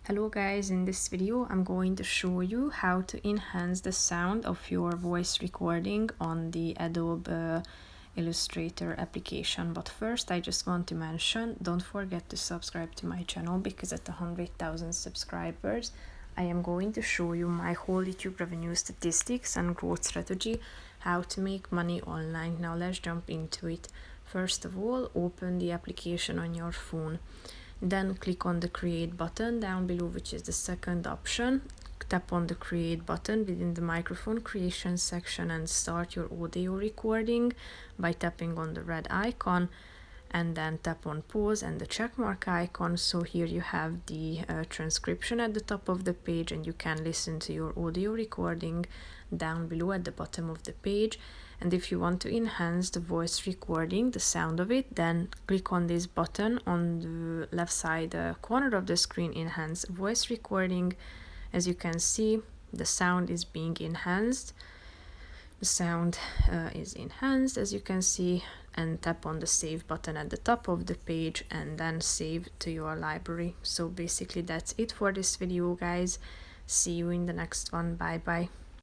Hello guys, in this video I'm going to show you how to enhance the sound of your voice recording on the Adobe Illustrator application. But first I just want to mention, don't forget to subscribe to my channel because at 100,000 subscribers I am going to show you my whole YouTube revenue statistics and growth strategy, how to make money online. Now let's jump into it. First of all, open the application on your phone. Then click on the create button down below, which is the second option. Tap on the create button within the microphone creation section and start your audio recording by tapping on the red icon, and then tap on pause and the check mark icon. So here you have the transcription at the top of the page, and you can listen to your audio recording down below at the bottom of the page. And if you want to enhance the voice recording, the sound of it, then click on this button on the left side corner of the screen, enhance voice recording. As you can see, the sound is being enhanced. The sound is enhanced, as you can see, and tap on the save button at the top of the page and then save to your library. So basically that's it for this video, guys. See you in the next one. Bye bye.